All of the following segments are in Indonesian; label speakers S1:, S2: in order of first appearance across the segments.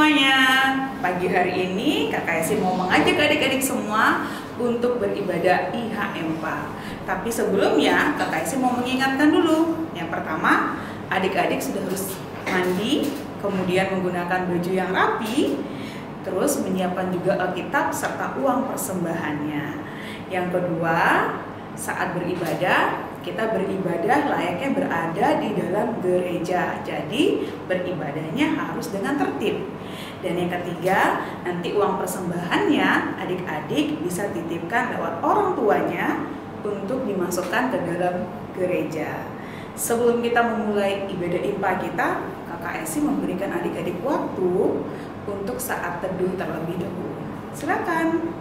S1: semuanya. Pagi hari ini Kakak Esi mau mengajak adik-adik semua untuk beribadah IHMPA. Tapi sebelumnya Kakak Esi mau mengingatkan dulu. Yang pertama, adik-adik sudah harus mandi, kemudian menggunakan baju yang rapi, terus menyiapkan juga Alkitab serta uang persembahannya. Yang kedua, saat beribadah, kita beribadah layaknya berada di dalam gereja. Jadi beribadahnya harus dengan tertib. Dan yang ketiga, nanti uang persembahannya adik-adik bisa titipkan lewat orang tuanya untuk dimasukkan ke dalam gereja. Sebelum kita memulai ibadah IMPA kita, Kakak Esi memberikan adik-adik waktu untuk saat teduh terlebih dahulu. Silakan.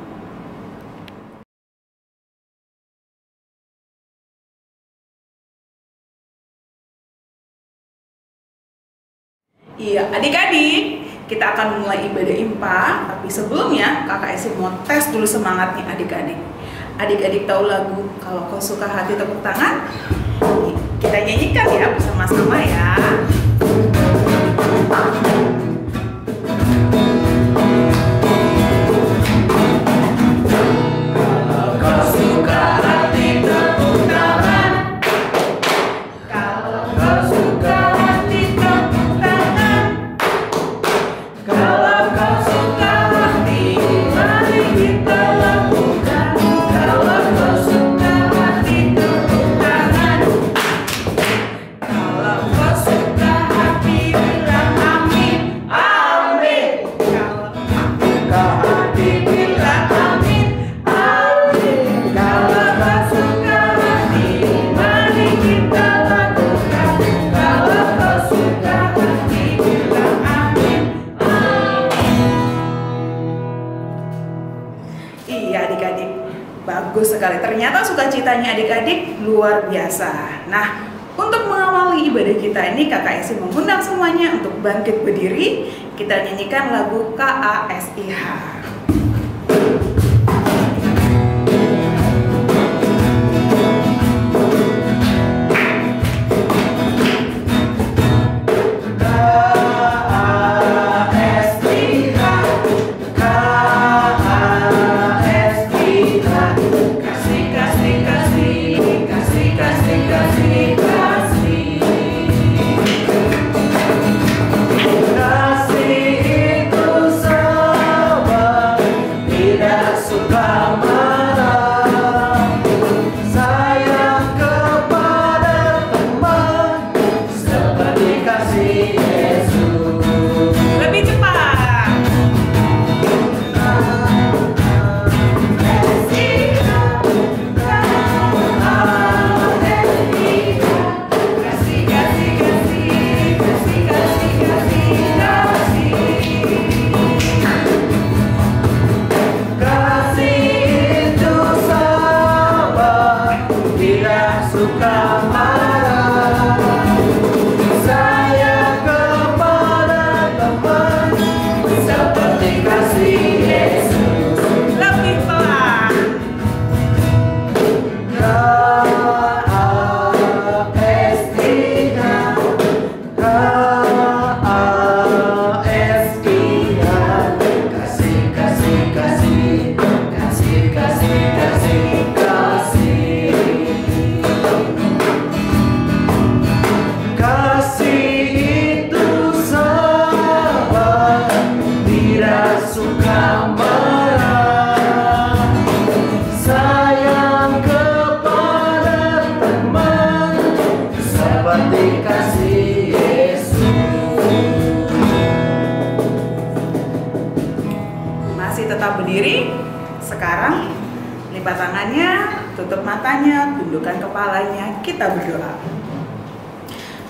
S1: Iya, adik-adik, kita akan mulai ibadah IMPA, tapi sebelumnya Kakak Esi mau tes dulu semangatnya adik-adik. Adik-adik tahu lagu Kalau Kau Suka Hati Tepuk Tangan? Kita nyanyikan ya bersama-sama ya. Bagus sekali, ternyata sukacitanya adik-adik luar biasa. Nah, untuk mengawali ibadah kita ini, Kakak Esi mengundang semuanya untuk bangkit berdiri. Kita nyanyikan lagu KASIH. Tetap berdiri. Sekarang lipat tangannya, tutup matanya, tundukkan kepalanya, kita berdoa.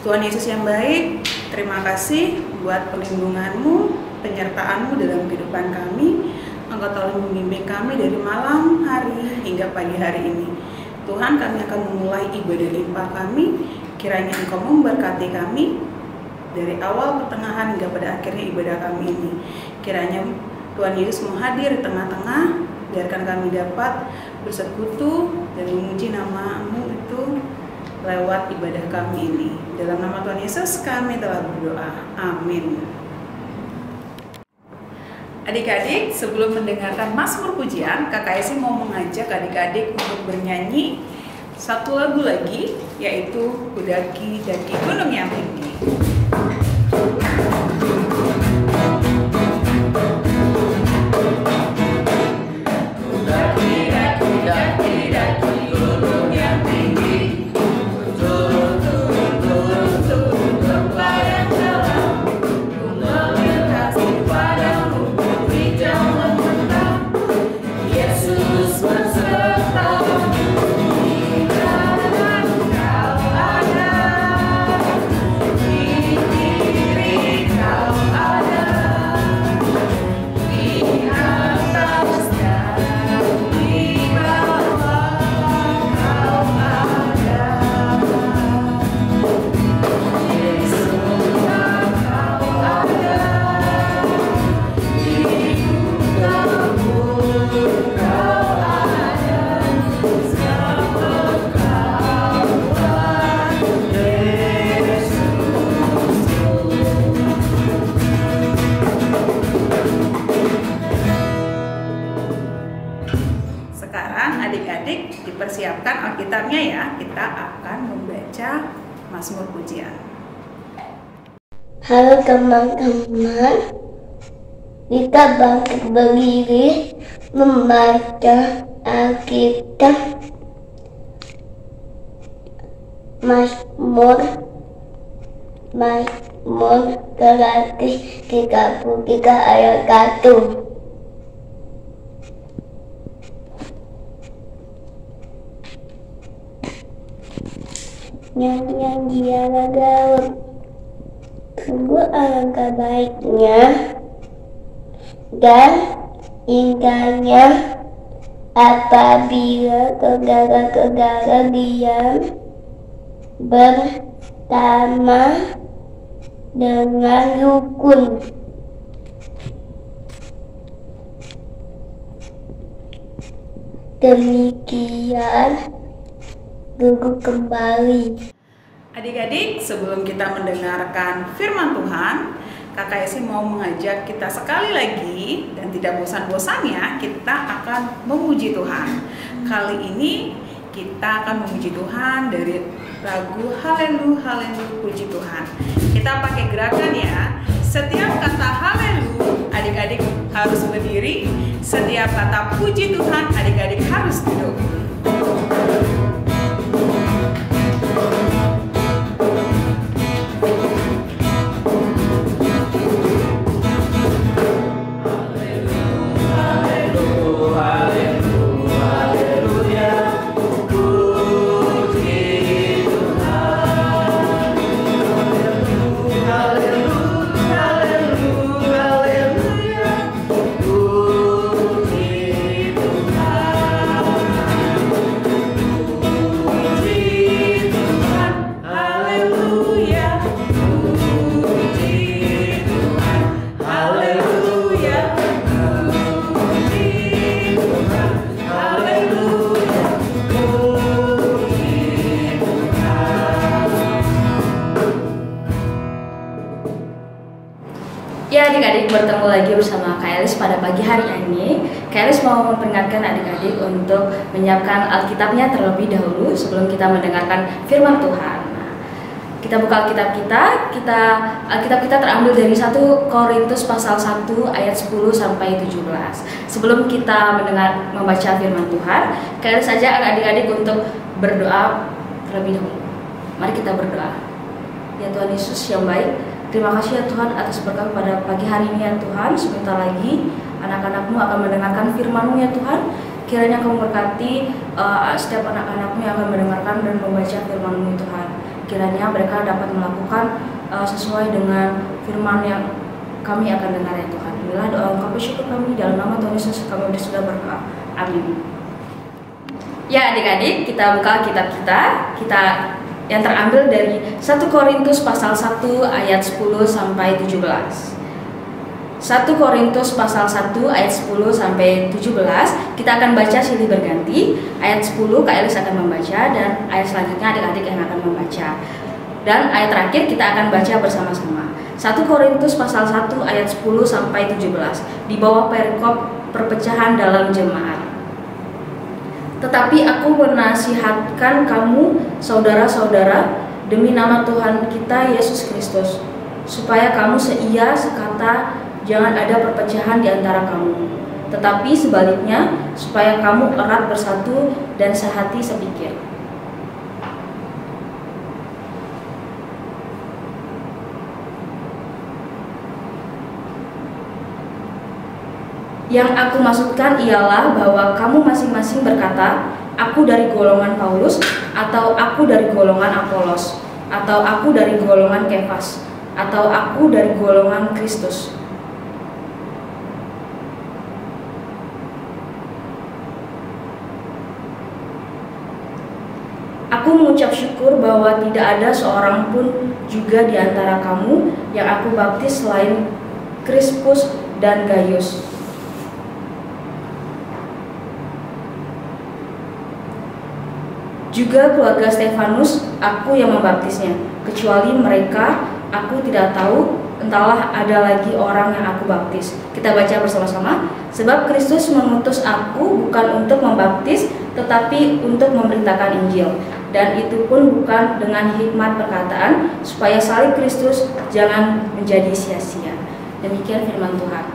S1: Tuhan Yesus yang baik, terima kasih buat perlindungan-Mu, penyertaan-Mu dalam kehidupan kami. Engkau telah membimbing kami dari malam hari hingga pagi hari ini. Tuhan, kami akan memulai ibadah IMPA kami. Kiranya Engkau memberkati kami dari awal, pertengahan hingga pada akhirnya ibadah kami ini. Kiranya Tuhan Yesus mau hadir di tengah-tengah, biarkan kami dapat bersekutu dan memuji nama-Mu itu lewat ibadah kami ini. Dalam nama Tuhan Yesus kami telah berdoa. Amin. Adik-adik, sebelum mendengarkan Mazmur Pujian, Kakak Esi mau mengajak adik-adik untuk bernyanyi satu lagu lagi, yaitu Kudaki Daki Gunung yang Tinggi. Adik-adik dipersiapkan Alkitabnya ya, kita akan membaca Mazmur Pujian.
S2: Halo teman-teman, kita bangkit berdiri membaca Alkitab Mazmur 133 ayat 1. Nyanyian dia Daud. Sungguh alangkah baiknya dan indahnya apabila saudara-saudara diam bersama dengan rukun. Demikian guru kembali.
S1: Adik-adik, sebelum kita mendengarkan firman Tuhan, Kakak Esi mau mengajak kita sekali lagi dan tidak bosan-bosannya kita akan memuji Tuhan. Kali ini kita akan memuji Tuhan dari lagu Haleluya Haleluya Puji Tuhan. Kita pakai gerakan ya. Setiap kata Haleluya, adik-adik harus berdiri. Setiap kata puji Tuhan, adik-adik harus duduk.
S3: Ya adik-adik, bertemu lagi bersama Kak Elis pada pagi hari ini. Kak Elis mau memperingatkan adik-adik untuk menyiapkan Alkitabnya terlebih dahulu sebelum kita mendengarkan firman Tuhan. Nah, kita buka Alkitab kita, Alkitab kita terambil dari 1 Korintus pasal 1 ayat 10 sampai 17. Sebelum kita membaca firman Tuhan, Kak Elis ajak adik-adik untuk berdoa terlebih dahulu. Mari kita berdoa. Ya Tuhan Yesus yang baik, terima kasih ya Tuhan atas berkat pada pagi hari ini ya Tuhan. Sebentar lagi anak-anak-Mu akan mendengarkan firman-Mu ya Tuhan. Kiranya Kamu berkati setiap anak-anak-Mu yang akan mendengarkan dan membaca firman-Mu Tuhan. Kiranya mereka dapat melakukan sesuai dengan firman yang kami akan dengar ya Tuhan. Inilah doa kami syukur kami dalam nama Tuhan Yesus kami sudah berdoa. Amin. Ya adik-adik, kita buka kitab kita yang terambil dari 1 Korintus pasal 1 ayat 10 sampai 17. 1 Korintus pasal 1 ayat 10 sampai 17. Kita akan baca silih berganti. Ayat 10 Kak Elis akan membaca dan ayat selanjutnya adik-adik yang akan membaca. Dan ayat terakhir kita akan baca bersama-sama. 1 Korintus pasal 1 ayat 10 sampai 17 di bawah perikop perpecahan dalam jemaat. Tetapi aku menasihatkan kamu, saudara-saudara, demi nama Tuhan kita Yesus Kristus, supaya kamu seia sekata, jangan ada perpecahan di antara kamu, tetapi sebaliknya, supaya kamu erat bersatu dan sehati sepikir. Yang aku maksudkan ialah bahwa kamu masing-masing berkata, aku dari golongan Paulus, atau aku dari golongan Apolos, atau aku dari golongan Kefas, atau aku dari golongan Kristus. Aku mengucap syukur bahwa tidak ada seorang pun juga di antara kamu yang aku baptis selain Krispus dan Gaius. Juga keluarga Stefanus, aku yang membaptisnya. Kecuali mereka, aku tidak tahu, entahlah ada lagi orang yang aku baptis. Kita baca bersama-sama. Sebab Kristus mengutus aku bukan untuk membaptis, tetapi untuk memberitakan Injil. Dan itu pun bukan dengan hikmat perkataan, supaya salib Kristus jangan menjadi sia-sia. Demikian firman Tuhan.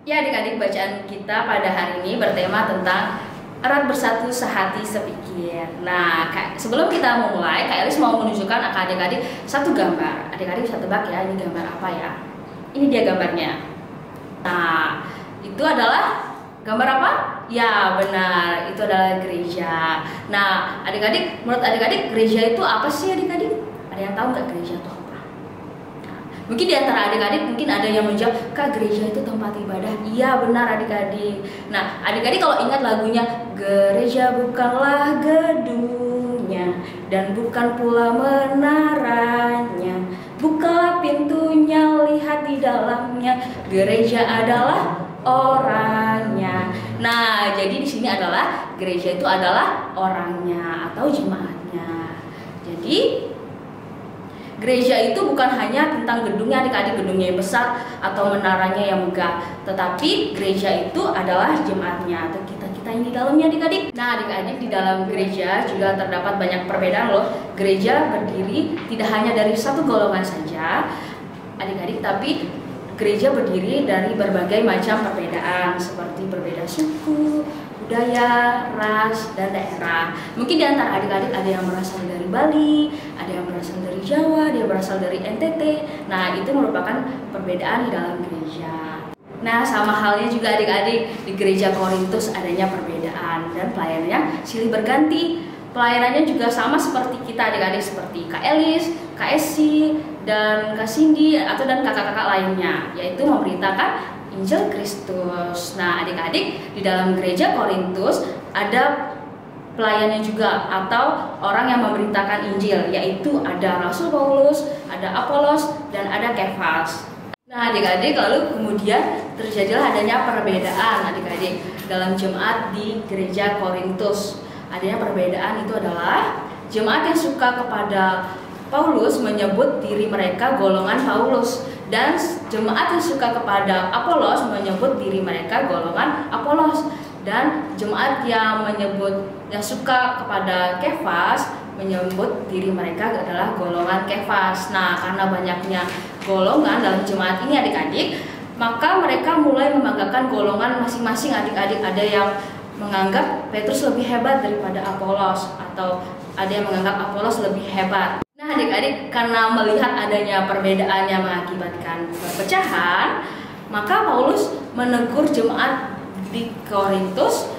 S3: Ya adik-adik, bacaan kita pada hari ini bertema tentang erat bersatu sehati sepikir. Nah, sebelum kita memulai, Kak Elis mau menunjukkan ke adik-adik satu gambar. Adik-adik bisa tebak ya, ini gambar apa ya? Ini dia gambarnya. Nah, itu adalah gambar apa? Ya, benar. Itu adalah gereja. Nah, adik-adik, menurut adik-adik gereja itu apa sih adik-adik? Ada yang tahu nggak gereja itu apa? Mungkin di antara adik-adik mungkin ada yang menjawab, Kak, gereja itu tempat ibadah. Iya, benar adik-adik. Nah, adik-adik kalau ingat lagunya, gereja bukanlah gedungnya dan bukan pula menaranya, bukalah pintunya, lihat di dalamnya, gereja adalah orangnya. Nah, jadi di sini adalah gereja itu adalah orangnya atau jemaatnya. Jadi gereja itu bukan hanya tentang gedungnya adik-adik, gedungnya yang besar atau menaranya yang megah, tetapi gereja itu adalah jemaatnya atau kita yang di dalamnya adik-adik. Nah adik-adik, di dalam gereja juga terdapat banyak perbedaan loh. Gereja berdiri tidak hanya dari satu golongan saja adik-adik, tapi gereja berdiri dari berbagai macam perbedaan seperti berbeda suku, budaya, ras, dan daerah. Mungkin di antara adik-adik ada yang berasal dari Bali, ada yang berasal dari Jawa, ada yang berasal dari NTT. Nah, itu merupakan perbedaan di dalam gereja. Nah, sama halnya juga adik-adik, di gereja Korintus adanya perbedaan dan pelayanannya silih berganti. Pelayanannya juga sama seperti kita adik-adik, seperti Kak Elis, Kak Esi, dan Kak Cindy atau dan kakak-kakak lainnya, yaitu memberitakan Injil Kristus. Nah adik-adik, di dalam gereja Korintus ada pelayannya juga atau orang yang memberitakan Injil, yaitu ada Rasul Paulus, ada Apolos, dan ada Kefas. Nah adik-adik, lalu kemudian terjadilah adanya perbedaan adik-adik dalam jemaat di gereja Korintus. Adanya perbedaan itu adalah jemaat yang suka kepada Paulus menyebut diri mereka golongan Paulus, dan jemaat yang suka kepada Apolos menyebut diri mereka golongan Apolos, dan jemaat yang suka kepada Kefas menyebut diri mereka adalah golongan Kefas. Nah, karena banyaknya golongan dalam jemaat ini adik-adik, maka mereka mulai membanggakan golongan masing-masing adik-adik. Ada yang menganggap Petrus lebih hebat daripada Apolos, atau ada yang menganggap Apolos lebih hebat. Nah adik-adik, karena melihat adanya perbedaan yang mengakibatkan perpecahan, maka Paulus menegur jemaat di Korintus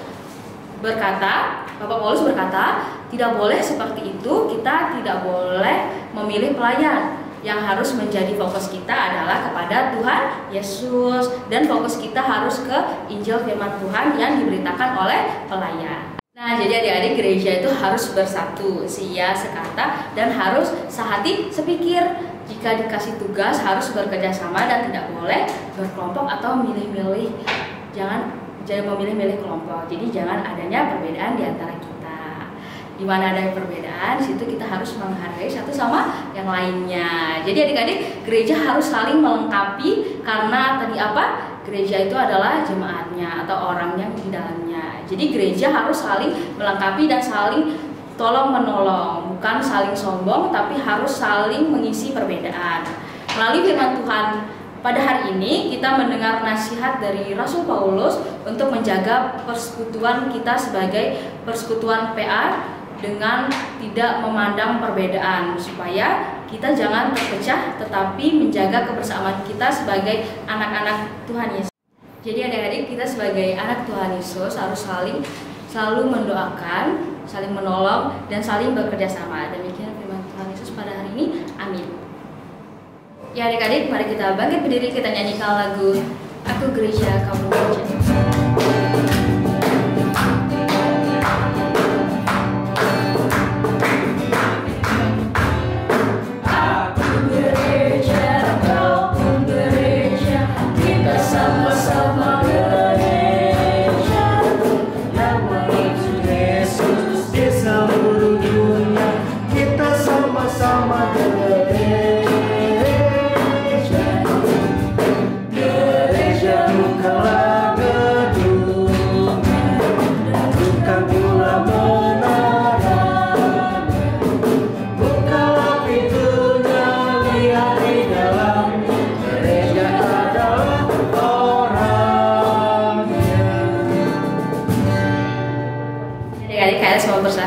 S3: berkata, Bapak Paulus berkata, tidak boleh seperti itu, kita tidak boleh memilih pelayan. Yang harus menjadi fokus kita adalah kepada Tuhan Yesus, dan fokus kita harus ke Injil firman Tuhan yang diberitakan oleh pelayan. Nah, jadi adik-adik, gereja itu harus bersatu, seia sekata, dan harus sehati sepikir. Jika dikasih tugas harus bekerja sama dan tidak boleh berkelompok atau milih-milih. Jangan memilih-milih kelompok. Jadi jangan adanya perbedaan di antara kita. Di mana ada perbedaan, di situ kita harus menghargai satu sama yang lainnya. Jadi adik-adik, gereja harus saling melengkapi karena tadi apa? Gereja itu adalah jemaatnya atau orang yang di dalamnya. Jadi gereja harus saling melengkapi dan saling tolong menolong, bukan saling sombong, tapi harus saling mengisi perbedaan. Melalui firman Tuhan pada hari ini kita mendengar nasihat dari Rasul Paulus untuk menjaga persekutuan kita sebagai persekutuan PA dengan tidak memandang perbedaan, supaya kita jangan terpecah tetapi menjaga kebersamaan kita sebagai anak-anak Tuhan Yesus. Jadi adik-adik, kita sebagai anak Tuhan Yesus harus selalu mendoakan, saling menolong, dan saling bekerja sama. Demikian firman Tuhan Yesus pada hari ini. Amin. Ya adik-adik, mari kita bangkit berdiri, kita nyanyikan lagu Aku Gereja, Kamu Gereja.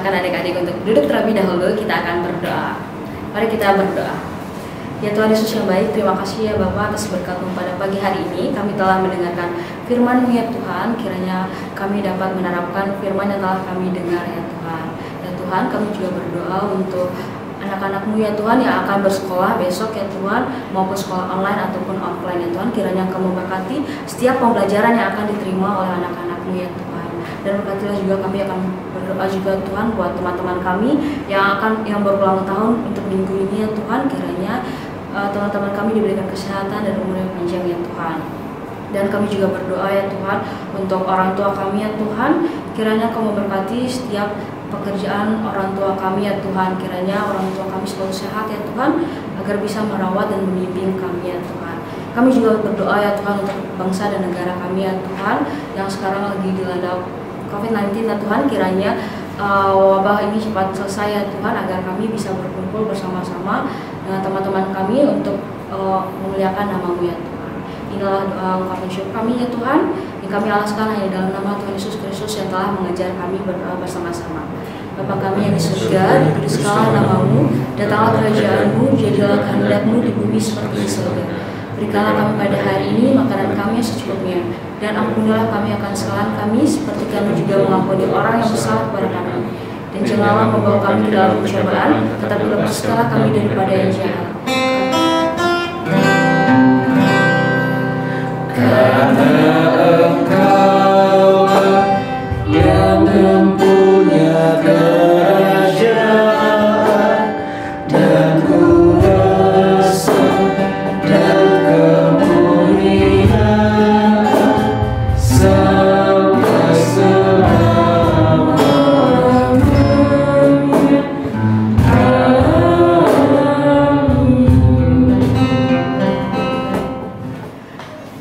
S3: Adik-adik untuk duduk terlebih dahulu, kita akan berdoa. Mari kita berdoa. Ya Tuhan Yesus yang baik, terima kasih ya Bapa atas berkat-Mu pada pagi hari ini. Kami telah mendengarkan firman-Mu ya Tuhan. Kiranya kami dapat menerapkan firman yang telah kami dengar ya Tuhan. Ya Tuhan, kami juga berdoa untuk anak-anak-Mu ya Tuhan yang akan bersekolah besok ya Tuhan, maupun sekolah online ataupun offline ya Tuhan. Kiranya Kamu berkati setiap pembelajaran yang akan diterima oleh anak-anak-Mu ya Tuhan. Dan berkatilah juga kami akan berdoa juga Tuhan buat teman-teman kami yang berulang tahun untuk minggu ini ya Tuhan. Kiranya teman-teman kami diberikan kesehatan dan umur yang panjang ya Tuhan. Dan kami juga berdoa ya Tuhan untuk orang tua kami ya Tuhan. Kiranya Kamu berkati setiap pekerjaan orang tua kami ya Tuhan. Kiranya orang tua kami selalu sehat ya Tuhan, agar bisa merawat dan membimbing kami ya Tuhan. Kami juga berdoa ya Tuhan untuk bangsa dan negara kami ya Tuhan, yang sekarang lagi dilanda COVID-19 ya Tuhan. Kiranya wabah ini cepat selesai ya Tuhan, agar kami bisa berkumpul bersama-sama dengan teman-teman kami untuk memuliakan nama-Mu ya Tuhan. Inilah doa ungkapan syukur kami ya Tuhan, yang kami alaskan hanya dalam nama Tuhan Yesus Kristus yang telah mengajar kami berdoa bersama-sama. Bapa kami yang di surga, dikuduskanlah nama-Mu, datanglah kerajaan-Mu, jadilah kehendak-Mu di bumi seperti di surga. Berikanlah kami pada hari ini makanan kami secukupnya, dan ampunilah kami akan kesalahan kami, seperti kami juga mengampuni orang yang bersalah kepada kami. Dan janganlah membawa kami ke dalam pencobaan, tetapi lepaskanlah kami daripada yang jahat.
S4: Karena Engkaulah yang mempunyai kerajaan dan kuasa dan kemuliaan sampai selama-lamanya.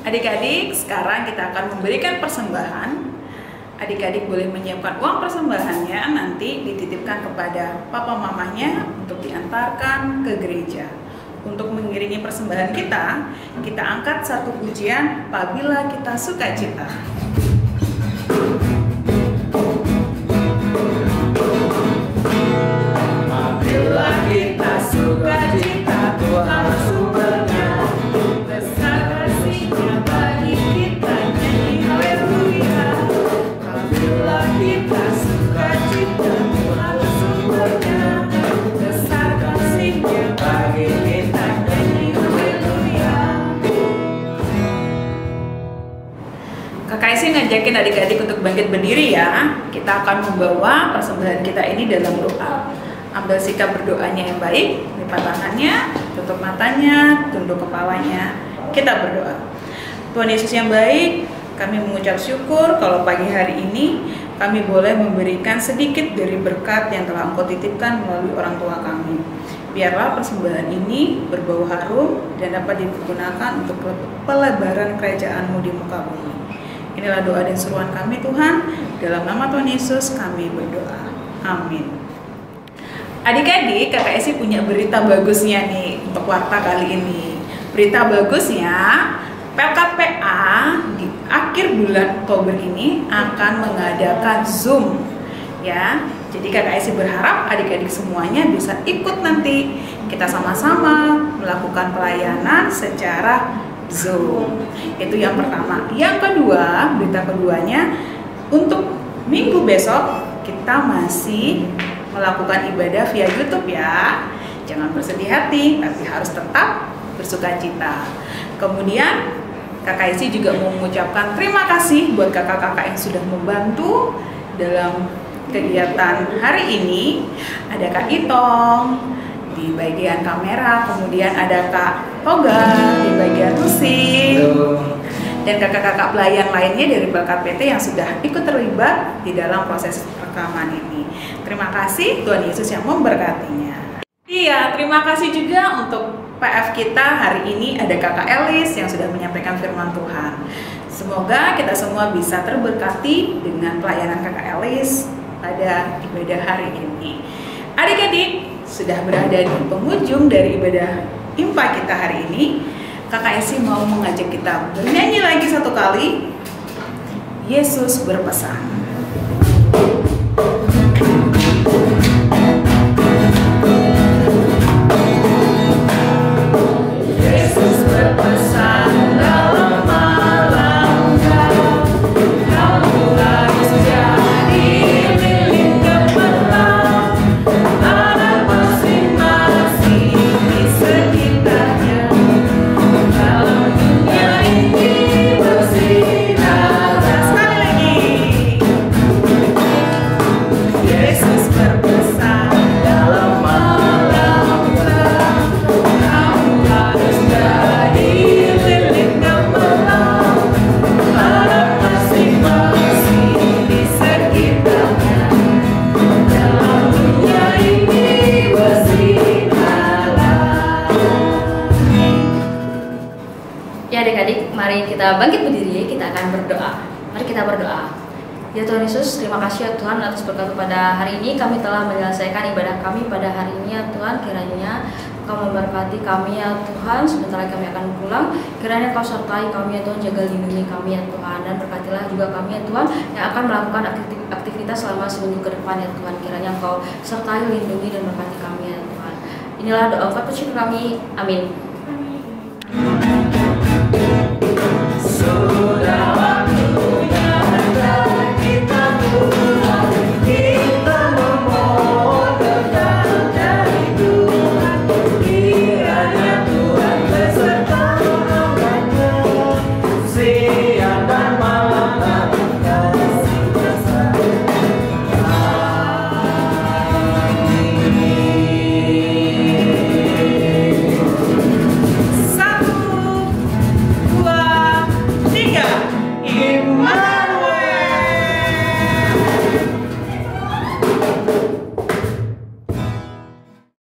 S1: Adik-adik, sekarang kita akan memberikan persembahan. Adik-adik boleh menyiapkan uang persembahannya, nanti dititipkan kepada papa mamanya untuk diantarkan ke gereja. Untuk mengiringi persembahan kita angkat satu pujian, Apabila Kita Sukacita. Apabila kita sukacita, Tuhan sumbernya, besar kasih-Nya bagi kita, nyanyi haleluya. Apabila kita sukacita, Tuhan sumbernya, besar kasih-Nya bagi kita, nyanyi haleluya. Kakak Isi ngajakin adik-adik untuk bangkit berdiri ya. Kita akan membawa persembahan kita ini dalam doa. Ambil sikap berdoanya yang baik, lipat tangannya, tutup matanya, tunduk kepalanya. Kita berdoa. Tuhan Yesus yang baik, kami mengucap syukur kalau pagi hari ini kami boleh memberikan sedikit dari berkat yang telah Engkau titipkan melalui orang tua kami. Biarlah persembahan ini berbau harum dan dapat dipergunakan untuk pelebaran kerajaan-Mu di muka bumi. Inilah doa dan seruan kami Tuhan, dalam nama Tuhan Yesus kami berdoa. Amin. Adik-adik, Kakak Esi punya berita bagusnya nih untuk warta kali ini. Berita bagusnya, PKPA di akhir bulan Oktober ini akan mengadakan Zoom, ya. Jadi Kakak Esi berharap adik-adik semuanya bisa ikut nanti. Kita sama-sama melakukan pelayanan secara Zoom. Itu yang pertama. Yang kedua, berita keduanya, untuk minggu besok kita masih melakukan ibadah via YouTube ya. Jangan bersedih hati, tapi harus tetap bersukacita. Kemudian Kakak Esi juga mau mengucapkan terima kasih buat kakak-kakak yang sudah membantu dalam kegiatan hari ini. Ada Kak Itong di bagian kamera, kemudian ada Kak Toga di bagian musik, dan kakak-kakak pelayan lainnya dari Bakat PT yang sudah ikut terlibat di dalam proses rekaman ini. Terima kasih, Tuhan Yesus yang memberkatinya. Iya, terima kasih juga untuk PF kita hari ini, ada Kakak Elis yang sudah menyampaikan firman Tuhan. Semoga kita semua bisa terberkati dengan pelayanan Kakak Elis pada ibadah hari ini. Adik-adik, sudah berada di penghujung dari ibadah IMPA kita hari ini. Kakak Esi mau mengajak kita bernyanyi lagi satu kali. Yesus berpesan. Yesus berpesan dalam malam gelap, kamu harus jadi milik Gembala. Ada masing-masing di sekitarnya. Dalam dunia ini bersinar. Sekali lagi. Yesus berpesan dalam malam gelap, kamu harus jadi milik Gembala. Ada masing-masing di sekitarnya. Dalam dunia ini bersinarlah.
S3: Ya adik-adik, mari kita bangkit berdiri, kita akan berdoa. Mari kita berdoa. Ya Tuhan Yesus, terima kasih ya Tuhan atas berkat pada hari ini. Kami telah menyelesaikan ibadah kami pada hari ini ya Tuhan. Kiranya Kau memberkati kami ya Tuhan. Sebentar lagi kami akan pulang. Kiranya Kau sertai kami ya Tuhan, jaga lindungi kami ya Tuhan. Dan berkatilah juga kami ya Tuhan yang akan melakukan aktivitas selama seminggu ke depan ya Tuhan. Kiranya Kau sertai, lindungi dan berkati kami ya Tuhan. Inilah doa bersyukur kami. Amin.
S4: Saudara